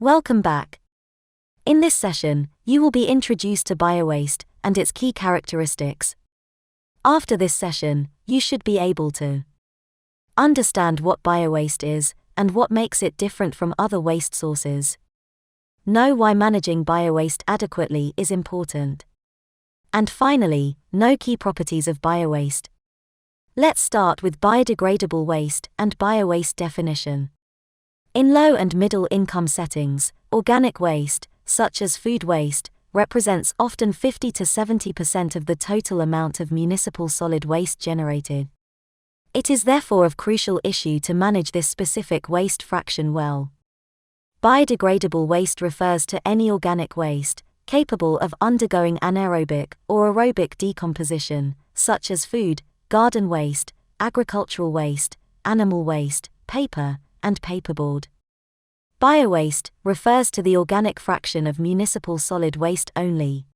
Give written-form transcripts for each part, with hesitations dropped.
Welcome back. In this session, you will be introduced to biowaste and its key characteristics. After this session, you should be able to understand what biowaste is and what makes it different from other waste sources. Know why managing biowaste adequately is important. And finally, know key properties of biowaste. Let's start with biodegradable waste and biowaste definition. In low and middle income settings, organic waste, such as food waste, represents often 50 to 70% of the total amount of municipal solid waste generated. It is therefore of crucial issue to manage this specific waste fraction well. Biodegradable waste refers to any organic waste capable of undergoing anaerobic or aerobic decomposition, such as food, garden waste, agricultural waste, animal waste, paper, and paperboard. Biowaste refers to the organic fraction of municipal solid waste only.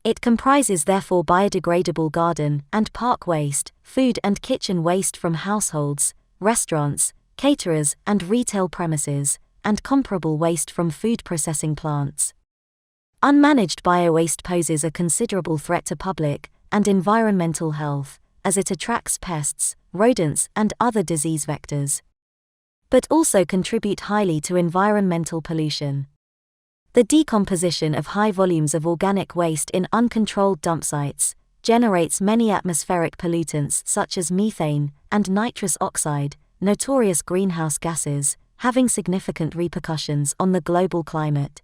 It comprises therefore biodegradable garden and park waste, food and kitchen waste from households, restaurants, caterers and retail premises, and comparable waste from food processing plants. Unmanaged biowaste poses a considerable threat to public and environmental health, as it attracts pests, rodents and other disease vectors, but also contribute highly to environmental pollution. The decomposition of high volumes of organic waste in uncontrolled dump sites generates many atmospheric pollutants such as methane and nitrous oxide, notorious greenhouse gases, having significant repercussions on the global climate.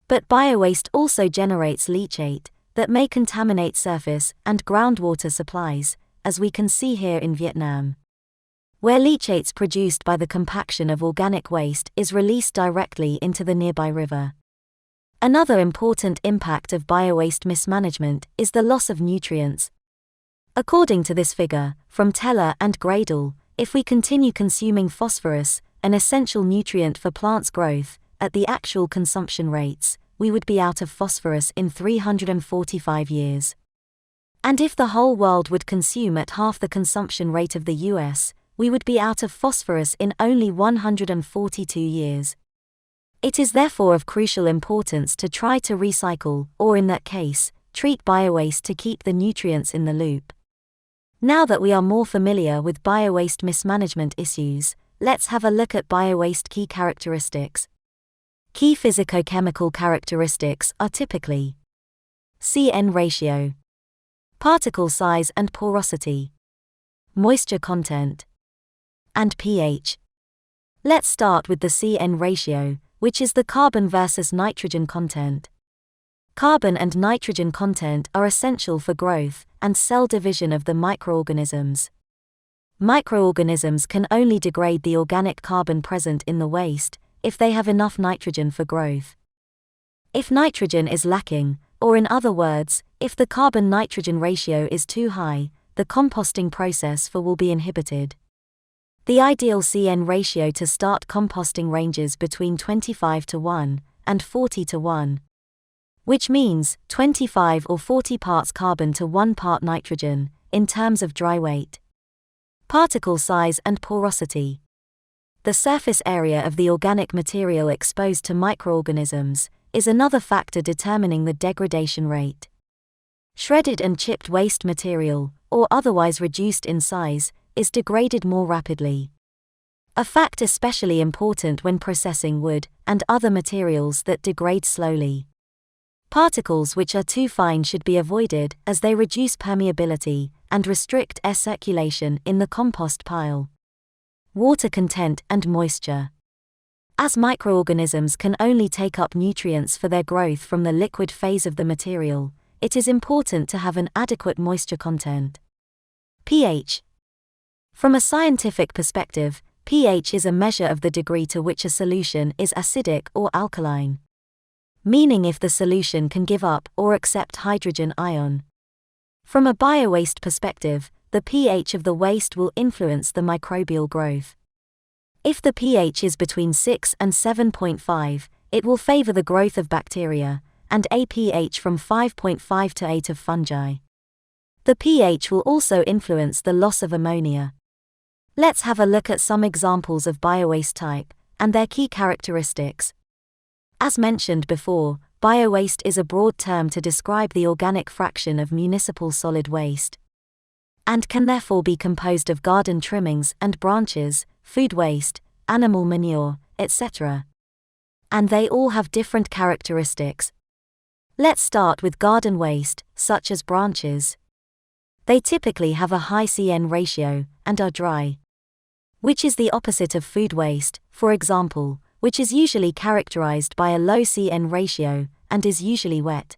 But biowaste also generates leachate that may contaminate surface and groundwater supplies, as we can see here in Vietnam, where leachates produced by the compaction of organic waste is released directly into the nearby river. Another important impact of biowaste mismanagement is the loss of nutrients. According to this figure, from Teller and Gradle, if we continue consuming phosphorus, an essential nutrient for plants' growth, at the actual consumption rates, we would be out of phosphorus in 345 years. And if the whole world would consume at half the consumption rate of the US, we would be out of phosphorus in only 142 years. It is therefore of crucial importance to try to recycle, or in that case, treat biowaste to keep the nutrients in the loop. Now that we are more familiar with biowaste mismanagement issues, let's have a look at biowaste key characteristics. Key physicochemical characteristics are typically CN ratio, particle size and porosity, moisture content, and pH. Let's start with the CN ratio, which is the carbon versus nitrogen content. Carbon and nitrogen content are essential for growth and cell division of the microorganisms. Microorganisms can only degrade the organic carbon present in the waste if they have enough nitrogen for growth. If nitrogen is lacking, or in other words, if the carbon-nitrogen ratio is too high, the composting process will be inhibited. The ideal CN ratio to start composting ranges between 25:1 and 40:1, which means 25 or 40 parts carbon to 1 part nitrogen, in terms of dry weight. Particle size and porosity. The surface area of the organic material exposed to microorganisms is another factor determining the degradation rate. Shredded and chipped waste material, or otherwise reduced in size, is degraded more rapidly. A fact especially important when processing wood and other materials that degrade slowly. Particles which are too fine should be avoided as they reduce permeability and restrict air circulation in the compost pile. Water content and moisture. As microorganisms can only take up nutrients for their growth from the liquid phase of the material, it is important to have an adequate moisture content. pH. From a scientific perspective, pH is a measure of the degree to which a solution is acidic or alkaline, meaning if the solution can give up or accept hydrogen ion. From a biowaste perspective, the pH of the waste will influence the microbial growth. If the pH is between 6 and 7.5, it will favor the growth of bacteria, and a pH from 5.5 to 8 of fungi. The pH will also influence the loss of ammonia. Let's have a look at some examples of biowaste type and their key characteristics. As mentioned before, biowaste is a broad term to describe the organic fraction of municipal solid waste, and can therefore be composed of garden trimmings and branches, food waste, animal manure, etc. And they all have different characteristics. Let's start with garden waste, such as branches. They typically have a high CN ratio and are dry, which is the opposite of food waste, for example, which is usually characterized by a low CN ratio and is usually wet.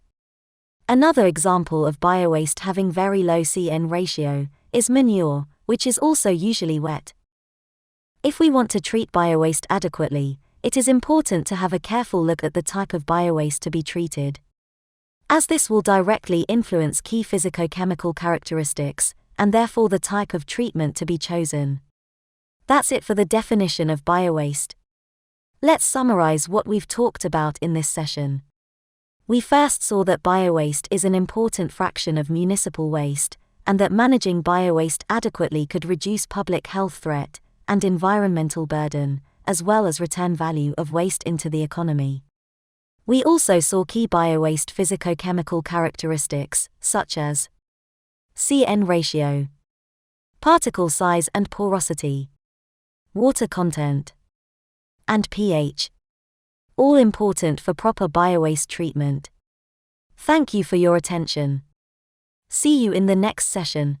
Another example of biowaste having very low CN ratio is manure, which is also usually wet. If we want to treat biowaste adequately, it is important to have a careful look at the type of biowaste to be treated, as this will directly influence key physicochemical characteristics, and therefore the type of treatment to be chosen. That's it for the definition of biowaste. Let's summarize what we've talked about in this session. We first saw that biowaste is an important fraction of municipal waste, and that managing biowaste adequately could reduce public health threat and environmental burden, as well as return value of waste into the economy. We also saw key biowaste physicochemical characteristics, such as CN ratio, particle size and porosity, water content, and pH, all important for proper biowaste treatment. Thank you for your attention. See you in the next session.